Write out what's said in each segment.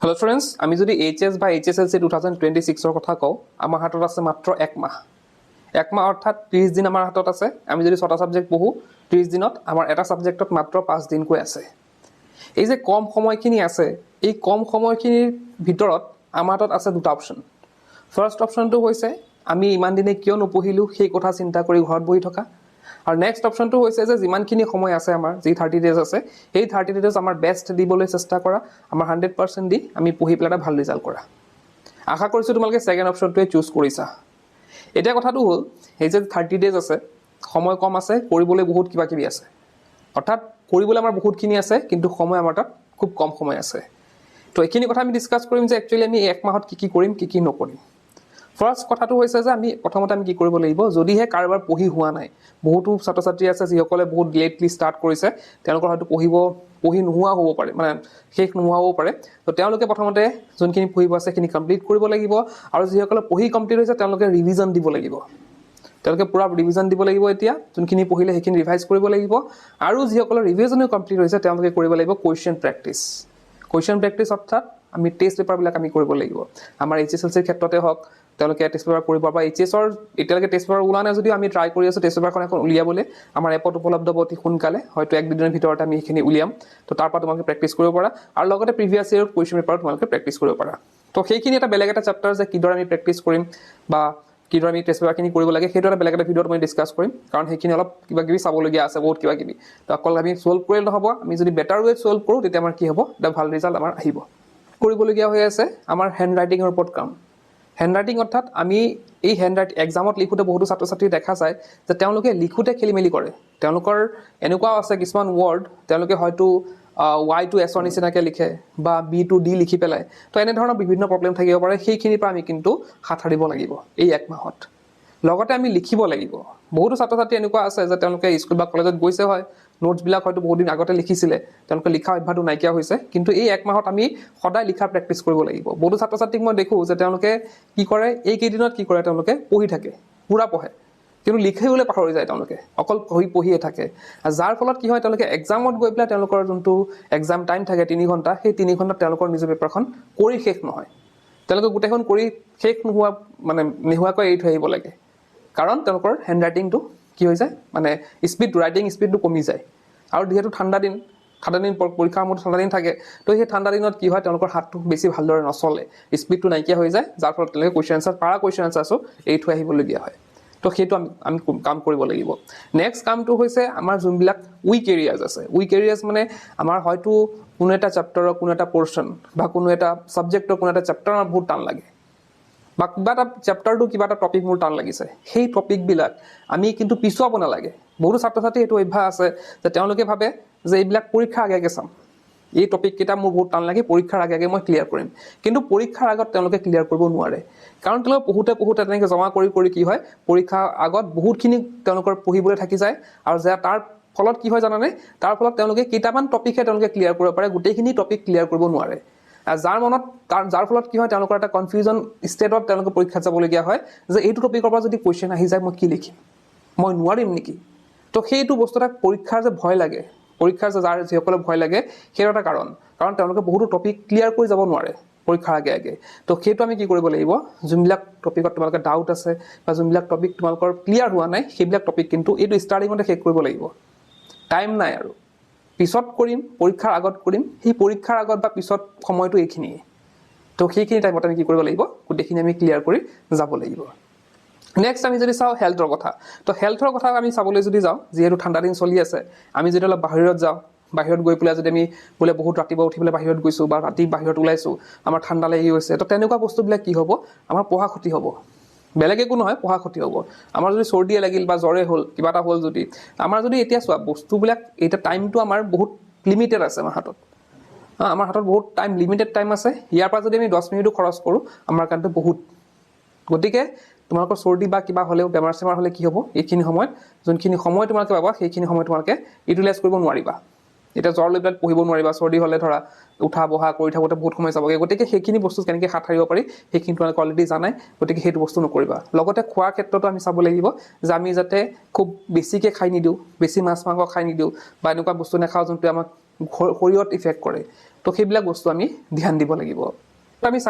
Hello friends, আমি যদি HS বা HSLC 2026 এর কথা কও আমার হাতত আছে মাত্র এক মাহ অর্থাৎ 30 দিন আমার হাতত আছে আমি যদি 6টা সাবজেক্ট পঢ়ো 30 দিনত আমার এটা সাবজেক্টত মাত্র 5 দিন কৈ আছে এই যে কম সময়খিনি আছে এই কম সময়খিনিৰ ভিতৰত আমাৰ হাতত আছে দুটা অপচন ফাৰ্স্ট অপচনটো হৈছে আমি ইমান দিনে কিয় নপঢ়িলো সেই কথা চিন্তা কৰি ঘৰত বহি থকা আৰু নেক্সট অপচনটো হৈছে যে যিমানখিনি সময় আছে আমাৰ যি 30 ডেজ আছে এই 30 ডেজ আমাৰ বেষ্ট দিবলৈ চেষ্টা কৰা আমাৰ 100% দি আমি পঢ়ি পেলাই ভাল ৰিজাল্ট কৰা আশা কৰিছো তোমালোকে সেকেন্ড অপচনটোৱে চুজ কৰিছা এটা কথাটো হ'ল এই যে 30 ডেজ আছে সময় কম আছে কৰিবলৈ বহুত কিবা কিবি আছে অৰ্থাৎ কৰিবলৈ আমাৰ বহুতখিনি আছে কিন্তু সময় আমাৰ তাত খুব কম সময় আছে তো এইখিনি কথা আমি ডিসকাস কৰিম যে একচুয়ালি আমি এক মাহত কি কৰিম কি নকৰিম ফাৰ্স্ট কথাটো হৈছে যে আমি প্ৰথমতে আমি কি কৰিব লাগিব যদিহে কাৰোবাৰ পঢ়ি হোৱা নাই বহুতো ছাত্ৰ-ছাত্ৰী আছে যিসকলে বহুত লেটলি ষ্টাৰ্ট কৰিছে তেওঁলোকৰ হয়তো পঢ়ি নোহোৱা হ'ব পাৰে মানে শেষ নোহোৱা হ'ব পাৰে তো তেওঁলোকে প্ৰথমতে যোনখিনি পঢ়িব আছে সেইখিনি কমপ্লিট কৰিব লাগিব আৰু যিসকলে পঢ়ি কমপ্লিট হৈছে তেওঁলোকে ৰিভিজন দিব লাগিব তেওঁলোকে পুৰা ৰিভিজন দিব লাগিব এতিয়া যোনখিনি পঢ়িলে সেইখিনি ৰিভাইজ কৰিব লাগিব আৰু যিসকলৰ ৰিভিজনো কমপ্লিট হৈছে তেওঁলোকে কৰিব লাগিব কোৱেশ্চন প্ৰেক্টিছ অৰ্থাৎ আমি টেষ্ট পেপাৰবিলাক আমি কৰিব লাগিব আমাৰ HSLCৰ ক্ষেত্ৰতে হওক তেওঁলোকে টেষ্ট পেপাৰ কৰিব বা HSৰ এতিয়ালৈকে টেষ্ট পেপাৰ ওলা নাই যদি আমি ট্ৰাই কৰি আছো টেষ্ট পেপাৰখন এখন উলিয়াবলৈ আমাৰ এপত উপলব্ধ অতি সোনকালে হয়তো এক দুদিনৰ ভিতৰত আমি এইখিনি উলিয়াম তো তাৰ পৰা তোমালোকে প্ৰেক্টিছ কৰিব পাৰা আৰু লগতে প্ৰিভিয়াছ ইয়েৰ কোৱেশ্চন পেপাৰ তোমালোকে প্ৰেক্টিছ কৰিব পাৰা তো সেইখিনি এটা বেলেগ এটা চেপ্টাৰ যে কিদৰে আমি প্ৰেক্টিছ কৰিম বা কিদৰে আমি টেষ্ট পেপাৰখিনি কৰিব লাগে সেইটো এটা বেলেগ এটা ভিডিঅ'ত মই ডিসকাস কৰিম কাৰণ সেইখিনি অলপ কিবা কিবি চাবলগীয়া আছে বহুত কিবা কিবি তো অকল আমি সলভ কৰিলে নহব আমি যদি বেটাৰ ৱে সলভ কৰো তেতিয়া আমাৰ কি হ'ব এটা ভাল ৰিজাল্ট আমাৰ আহিব কৰিবলগীয়া হৈ আছে আমাৰ হ্যান্ড ৰাইটিংৰ ওপৰত কাম হ্যান্ড ৰাইটিং অৰ্থাৎ আমি এই হ্যান্ড ৰাইটিং এক্সামত লিখোতে বহুতো ছাত্ৰ-ছাত্ৰী দেখা যায় যে তেওঁলোকে লিখোতে খেলিমেলি কৰে তেওঁলোকৰ এনেকুৱা আছে কিছুমান ওয়াৰ্ড তেওঁলোকে হয়তো y to s ৰ নিচিনাকে লিখে বা b to d লিখি পেলাই তো এনে ধৰণৰ বিভিন্ন প্ৰবলেম থাকিব পাৰে সেইখিনিৰ পৰা আমি কিন্তু হাত সাৰিব লাগিব এই এক মাহত লগতে আমি লিখিব লাগিব বহুতো ছাত্ৰ-ছাত্ৰী এনেকুৱা আছে যে তেওঁলোকে স্কুল বা কলেজত গৈছে হয় নোটছ বিলাক হয়তো বহুত দিন আগতে লিখিছিলে তেওঁলোকে লিখা অভ্যাসটো নাইকিয়া হৈছে কিন্তু এই এক মাহত আমি সদায় লিখা প্ৰেক্টিছ কৰিব লাগিব বহুতো ছাত্ৰ-ছাত্ৰীক মই দেখো যে তেওঁলোকে কি কৰে এই কেইদিনত কি কৰে তেওঁলোকে পঢ়ি থাকে পুৰা পঢ়ে কিন্তু লিখিবলৈ পাহৰি যায় তেওঁলোকে অকল পঢ়িয়ে থাকে আৰু যাৰ ফলত কি হয় তেওঁলোকে এক্সামত গৈ পেলাই তেওঁলোকৰ যোনটো এক্সাম টাইম থাকে 3 ঘণ্টা সেই 3 ঘণ্টাত তেওঁলোকৰ নিজৰ পেপাৰখন কৰি শেষ নহয় তেওঁলোকে গোটেইখন কৰি শেষ নোহোৱা মানে নিহুৱাকৈ এৰি থৈ আহিব লাগে কাৰণ তেওঁলোকৰ হ্যান্ড ৰাইটিংটো কি হৈ যায় মানে ৰাইটিং স্পিডটো কমি যায় আৰু যেহেতু ঠাণ্ডা দিন পৰীক্ষাৰ সময়ত ঠাণ্ডা দিন থাকে তো সেই ঠাণ্ডা দিনত কি হয় তেওঁলোকৰ হাতটো বেছি ভালদৰে নচলে স্পিডটো নাইকিয়া হৈ যায় যাৰ ফলত তেওঁলোকে কুৱেশ্চন আনসাৰছো এৰি থৈ আহিবলগীয়া হয় তো সেইটো আমি কাম কৰিব লাগিব নেক্সট কামটো হৈছে আমাৰ যোনবিলাক উইক এৰিয়াজ আছে উইক এৰিয়াজ মানে আমাৰ হয়তো কোনো এটা চেপ্টাৰৰ কোনো এটা পোৰশন বা কোনো এটা সাবজেক্টৰ কোনো এটা চেপ্টাৰ আমাৰ বহুত টান লাগে বা কিবা এটা চেপ্টাৰটো কিবা এটা টপিক মোৰ টান লাগিছে সেই টপিকবিলাক আমি কিন্তু পিছুৱাব নালাগে বহুতো ছাত্ৰ-ছাত্ৰী এইটো অভ্যাস আছে যে তেওঁলোকে ভাবে যে এইবিলাক পৰীক্ষাৰ আগে সম এই টপিক কেইটা মোৰ বহুত টান লাগে পৰীক্ষাৰ আগে মই ক্লিয়াৰ কৰিম কিন্তু পৰীক্ষাৰ আগত তেওঁলোকে ক্লিয়াৰ কৰিব নোৱাৰে কাৰণ তেওঁলোকে পঢ়োতে তেনেকৈ জমা কৰি কি হয় পৰীক্ষাৰ আগত বহুতখিনি তেওঁলোকৰ পঢ়িবলৈ থাকি যায় আৰু যে তাৰ ফলত কি হয় জানানে তাৰ ফলত তেওঁলোকে কেইটামান টপিকহে তেওঁলোকে ক্লিয়াৰ কৰিব পাৰে গোটেইখিনি টপিক ক্লিয়াৰ কৰিব নোৱাৰে যাৰ ফলত কি হয় তেওঁলোকৰ এটা কনফিউজন ষ্টেটত তেওঁলোকে পৰীক্ষাত যাবলগীয়া হয় যে এইটো টপিকৰ পৰা যদি কোৱেশ্চন আহি যায় মই কি লিখিম মই নোৱাৰিম নেকি তো সেইটো বস্তুটা পৰীক্ষাৰ যে ভয় লাগে পৰীক্ষাৰ যে যিসকলে ভয় লাগে সেইটো এটা কাৰণ তেওঁলোকে বহুতো টপিক ক্লিয়াৰ কৰি যাব নোৱাৰে পৰীক্ষাৰ আগে তো সেইটো আমি কি কৰিব লাগিব যোনবিলাক টপিকত তোমালোকে ডাউট আছে বা যোনবিলাক টপিক তোমালোকৰ ক্লিয়াৰ হোৱা নাই সেইবিলাক টপিক কিন্তু এইটো ষ্টাৰ্টিংতে শেষ কৰিব লাগিব টাইম নাই আৰু পিছত কৰিম পৰীক্ষাৰ আগত কৰিম সেই পৰীক্ষাৰ আগত বা পিছত সময়টো এইখিনি তো সেইখিনি টাইমত আমি কি কৰিব লাগিব গোটেইখিনি আমি ক্লিয়াৰ কৰি যাব লাগিব নেক্সট আমি যদি চাও হেলথৰ কথা তো হেলথৰ কথা আমি চাবলৈ যদি যাও যেহেতু ঠাণ্ডা দিন চলি আছে আমি যদি অলপ বাহিৰত যাও বাহিৰত গৈ পেলাই যদি আমি বলে বহুত ৰাতিপুৱা উঠি পেলাই বাহিৰত গৈছো বা ৰাতি বাহিৰত ওলাইছো আমাৰ ঠাণ্ডা লাগি গৈছে তো তেনেকুৱা বস্তুবিলাক কি হ'ব আমাৰ পঢ়া ক্ষতি হ'ব বেলেগ একো নহয় পঢ়া ক্ষতি হ'ব আমাৰ যদি সৰ্দিয়ে লাগিল বা জ্বৰে হ'ল কিবা এটা হ'ল যদি আমাৰ যদি এতিয়া চোৱা বস্তুবিলাক এটা টাইমটো আমাৰ বহুত লিমিটেড আছে আমাৰ হাতত বহুত টাইম লিমিটেড টাইম আছে ইয়াৰ পৰা যদি আমি 10 মিনিটও খৰচ কৰো আমাৰ কাৰণে বহুত গতিকে তোমালোকৰ সৰ্দি বা কিবা হলেও বেমাৰ চেমাৰ হলে কি হ'ব এইখিনি সময়ত যোনখিনি সময় তোমালোকে পাবা সেইখিনি সময় তোমালোকে ইউটিলাইজ কৰিব নোৱাৰিবা এটা জ্বৰ লৈ পেলাই পঢ়িব নোৱাৰিবা সৰ্দি হলে ধৰা উঠা বহা কৰি থাকোতে বহুত সময় যাবগে গতিকে সেইখিনি বস্তু কেনেকৈ হাত সাৰিব পাৰি সেইখিনি তোমালোকে অলৰেডি জানাই গতিকে সেইটো বস্তু নকৰিবা লগতে খোৱাৰ ক্ষেত্ৰতো আমি চাব লাগিব যে আমি যাতে খুব বেছিকে খাই নিদিও বেছি মাছ মাংস খাই নিদিও বা এনেকুৱা বস্তু নাখাও যোনটো আমাক শৰীৰত ইফেক্ট কৰে তো সেইবিলাক বস্তু আমি ধ্যান দিব লাগিব আমি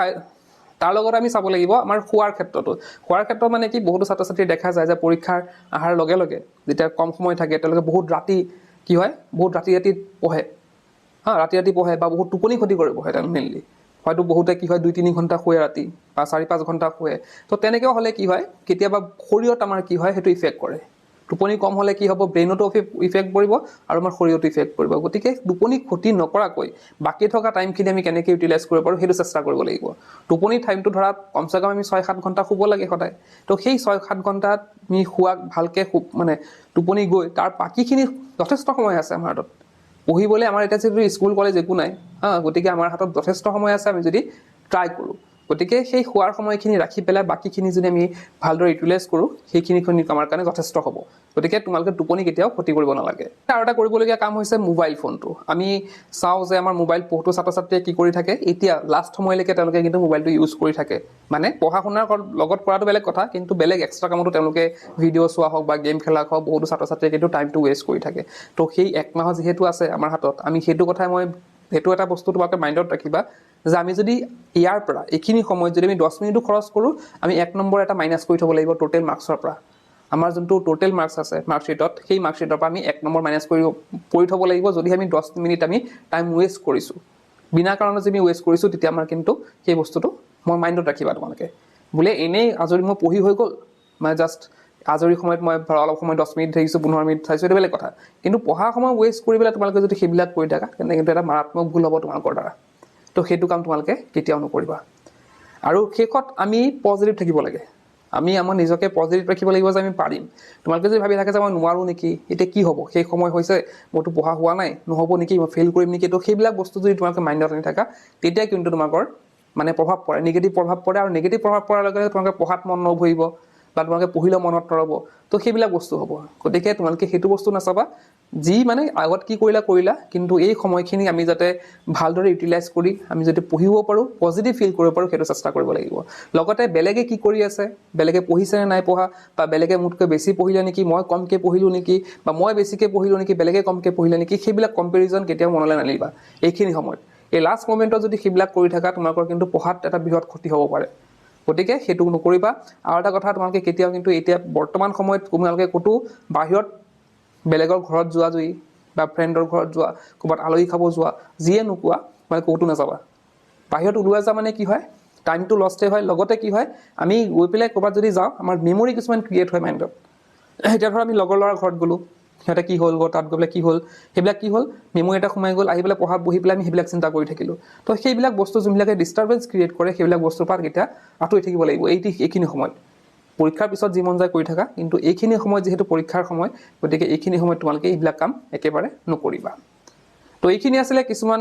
তাৰ লগত আমি চাব লাগিব আমাৰ খোৱাৰ ক্ষেত্ৰত মানে কি বহুতো ছাত্ৰ ছাত্ৰী দেখা যায় যে পৰীক্ষাৰ আহাৰ লগে লগে যেতিয়া কম সময় থাকে তেওঁলোকে বহুত ৰাতি কি হয় বহুত ৰাতি পঢ়ে ৰাতি পঢ়ে বা বহুত টোপনি ক্ষতি কৰিব হয় তেওঁলোক মেইনলি হয়তো বহুতে কি হয় 2-3 ঘণ্টা শুৱে ৰাতি বা 4-5 ঘণ্টা শুৱে তো তেনেকৈ হ'লে কি হয় কেতিয়াবা শৰীৰত আমাৰ কি হয় সেইটো ইফেক্ট কৰে টোপনি কম হ'লে কি হ'ব ব্ৰেইনতো ইফেক্ট পৰিব আৰু আমাৰ শৰীৰতো ইফেক্ট পৰিব গতিকে টোপনি ক্ষতি নকৰাকৈ বাকি থকা টাইমখিনি আমি কেনেকৈ ইউটিলাইজ কৰিব পাৰোঁ সেইটো চেষ্টা কৰিব লাগিব টোপনি টাইমটো ধৰা কমচে কম আমি 6-7 ঘণ্টা শুব লাগে সদায় তো সেই 6-7 ঘণ্টাত আমি শুৱাক ভালকৈ মানে টোপনি গৈ তাৰ বাকীখিনি যথেষ্ট সময় আছে আমাৰ হাতত পঢ়িবলৈ আমাৰ এতিয়া যিটো স্কুল কলেজ একো নাই গতিকে আমাৰ হাতত যথেষ্ট সময় আছে আমি যদি ট্ৰাই কৰোঁ গতিকে সেই খোৱাৰ সময়খিনি ৰাখি পেলাই বাকীখিনি যদি আমি ভালদৰে ইউটিলাইজ কৰোঁ সেইখিনি আমাৰ কাৰণে যথেষ্ট হ'ব গতিকে তোমালোকে টোপনি কেতিয়াও ক্ষতি কৰিব নালাগে আৰু এটা কৰিবলগীয়া কাম হৈছে মোবাইল ফোনটো আমি চাওঁ যে আমাৰ মোবাইল বহুতো ছাত্ৰ ছাত্ৰীয়ে কি কৰি থাকে এতিয়া লাষ্ট সময়লৈকে তেওঁলোকে কিন্তু মোবাইলটো ইউজ কৰি থাকে মানে পঢ়া শুনাৰ লগত কৰাটো বেলেগ কথা কিন্তু বেলেগ এক্সট্ৰা কামতো তেওঁলোকে ভিডিঅ' চোৱা হওক বা গেম খেলা হওক বহুতো ছাত্ৰ ছাত্ৰীয়ে কিন্তু টাইমটো ৱেষ্ট কৰি থাকে তো সেই এক মাহ যিহেতু আছে আমাৰ হাতত আমি সেইটো কথাই সেইটো এটা বস্তু তোমালোকে মাইণ্ডত ৰাখিবা যে আমি যদি ইয়াৰ পৰা এইখিনি সময়ত যদি আমি 10 মিনিটো খৰচ কৰোঁ আমি 1 নম্বৰ এটা মাইনাছ কৰি থ'ব লাগিব টোটেল মাৰ্কছৰ পৰা আমাৰ যোনটো টোটেল মাৰ্কছ আছে মাৰ্কশ্বিটত সেই মাৰ্কশ্বিটৰ পৰা আমি 1 নম্বৰ মাইনাছ কৰি থ'ব লাগিব যদি আমি 10 মিনিট আমি টাইম ৱেষ্ট কৰিছোঁ বিনা কাৰণত যদি আমি ৱেষ্ট কৰিছোঁ তেতিয়া আমাৰ কিন্তু সেই বস্তুটো মাইণ্ডত ৰাখিবা তোমালোকে বোলে এনেই আজৰি মই পঢ়ি হৈ গ'ল মই জাষ্ট আজৰি সময়ত মই অলপ সময় 10 মিনিট থাকিছোঁ 15 মিনিট চাইছোঁ এইটো বেলেগ কথা কিন্তু পঢ়া সময় ৱেষ্ট কৰি পেলাই তোমালোকে যদি সেইবিলাক কৰি থাকা তেন্তে কিন্তু এটা মাৰাত্মক ভুল হ'ব তোমালোকৰ দ্বাৰা তো সেইটো কাম তোমালোকে কেতিয়াও নকৰিবা আৰু শেষত আমি পজিটিভ থাকিব লাগে আমি আমাৰ নিজকে পজিটিভ ৰাখিব লাগিব যে আমি পাৰিম তোমালোকে যদি ভাবি থাকে যে মই নোৱাৰোঁ নেকি এতিয়া কি হ'ব সেই সময় হৈছে মইতো পঢ়া হোৱা নাই নহ'ব নেকি মই ফেইল কৰিম নেকি তো সেইবিলাক বস্তু যদি তোমালোকে মাইণ্ডত আনি থাকা তেতিয়া কিন্তু তোমালোকৰ মানে প্ৰভাৱ পৰে নিগেটিভ প্ৰভাৱ পৰে আৰু নিগেটিভ প্ৰভাৱ পৰাৰ লগে লগে তোমালোকে পঢ়াত মন নবহিব বা তোমালোকে পঢ়িলে মনত নৰব তো সেইবিলাক বস্তু হ'ব গতিকে তোমালোকে সেইটো বস্তু নাচাবা যি মানে আগত কি কৰিলা কিন্তু এই সময়খিনি আমি যাতে ভালদৰে ইউটিলাইজ কৰি আমি যদি পঢ়িব পাৰোঁ পজিটিভ ফিল কৰিব পাৰোঁ সেইটো চেষ্টা কৰিব লাগিব লগতে বেলেগে কি কৰি আছে বেলেগে পঢ়িছে নে নাই পঢ়া বা বেলেগে মোতকৈ বেছি পঢ়িলে নেকি মই কমকৈ পঢ়িলোঁ নেকি বা মই বেছিকৈ পঢ়িলোঁ নেকি বেলেগে কমকৈ পঢ়িলে নেকি সেইবিলাক কম্পেৰিজন কেতিয়াও মনলৈ নানিবা এইখিনি সময়ত এই লাষ্ট মমেণ্টত যদি সেইবিলাক কৰি থাকা তোমালোকৰ কিন্তু পঢ়াত এটা বৃহৎ ক্ষতি হ'ব পাৰে গতিকে সেইটো নকৰিবা আৰু এটা কথা তোমালোকে কেতিয়াও কিন্তু এতিয়া বৰ্তমান সময়ত তোমালোকে ক'তো বাহিৰত বেলেগৰ ঘৰত যোৱা জুই বা ফ্ৰেণ্ডৰ ঘৰত যোৱা ক'ৰবাত আলহী খাব যোৱা যিয়ে নোকোৱা মানে ক'তো নাযাবা বাহিৰত ওলোৱা যা মানে কি হয় টাইমটো লষ্টে হয় লগতে কি হয় আমি গৈ পেলাই ক'ৰবাত যদি যাওঁ আমাৰ মেমৰি কিছুমান ক্ৰিয়েট হয় মাইণ্ডত এতিয়া ধৰ আমি লগৰ ল'ৰাৰ ঘৰত গ'লোঁ সিহঁতে কি হ'ল তাত গৈ পেলাই কি হ'ল সেইবিলাক কি হ'ল মেমৰি এটা সোমাই গ'ল আহি পেলাই পঢ়াত বহি পেলাই আমি সেইবিলাক চিন্তা কৰি থাকিলোঁ তো সেইবিলাক বস্তু যোনবিলাকে ডিষ্টাৰ্বেঞ্চ ক্ৰিয়েট কৰে সেইবিলাক বস্তুৰ পৰা এতিয়া আঁতৰি থাকিব লাগিব এইখিনি সময়ত পৰীক্ষাৰ পিছত যি মন যায় কৰি থাকা কিন্তু এইখিনি সময়ত যিহেতু পৰীক্ষাৰ সময় গতিকে এইখিনি সময়ত তোমালোকে এইবিলাক কাম একেবাৰে নকৰিবা তো এইখিনি আছিলে কিছুমান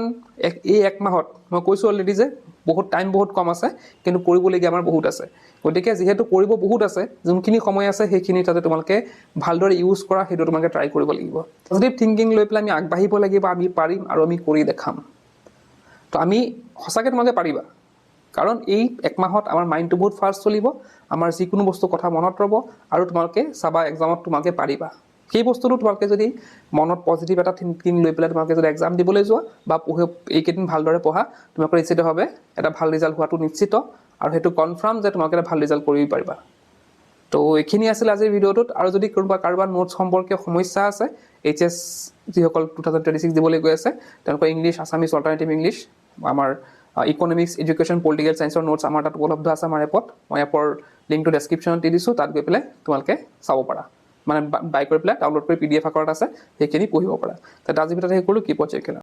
এই এক মাহত মই কৈছোঁ অলৰেডি যে বহুত কম আছে কিন্তু কৰিবলগীয়া আমাৰ বহুত আছে গতিকে যিহেতু কৰিব বহুত আছে যোনখিনি সময় আছে সেইখিনি তাতে তোমালোকে ভালদৰে ইউজ কৰা সেইটো তোমালোকে ট্ৰাই কৰিব লাগিব পজিটিভ থিংকিং লৈ পেলাই আমি আগবাঢ়িব লাগিব আমি পাৰিম আৰু আমি কৰি দেখাম তো আমি সঁচাকৈ তোমালোকে পাৰিবা কাৰণ এই এক মাহত আমাৰ মাইণ্ডটো বহুত ফাষ্ট চলিব আমাৰ যিকোনো বস্তু কথা মনত ৰ'ব আৰু তোমালোকে চাবা এক্সামত তোমালোকে পাৰিবা সেই বস্তুটো তোমালোকে যদি মনত পজিটিভ এটা থিংকিং লৈ পেলাই তোমালোকে যদি এক্সাম দিবলৈ যোৱা বা এইকেইদিন ভালদৰে পঢ়া তোমালোকৰ নিশ্চিতভাৱে এটা ভাল ৰিজাল্ট হোৱাটো নিশ্চিত আৰু সেইটো কনফাৰ্ম যে তোমালোকে এটা ভাল ৰিজাল্ট কৰিব পাৰিবা তো এইখিনি আছিল আজিৰ ভিডিঅ'টোত আৰু যদি কাৰোবাৰ নোটছ সম্পৰ্কীয় সমস্যা আছে HS যিসকল 2026 দিবলৈ গৈ আছে তেওঁলোকৰ ইংলিছ আছামিছ অল্টাৰনেটিভ ইংলিছ আমাৰ ইকনমিক্স এডুকেশ্যন পলিটিকেল চায়েন্সৰ নোটছ আমাৰ তাত উপলব্ধ আছে আমাৰ এপত মই এপৰ লিংকটো ডেছক্ৰিপশ্যনত দি দিছোঁ তাত গৈ পেলাই তোমালোকে চাব পাৰা মানে বাই কৰি পেলাই ডাউনলোড কৰি PDF আকাৰত আছে সেইখিনি পঢ়িব পাৰা তাত আজিৰ ভিতৰত সেই কৰোঁ কি পৰ্যায়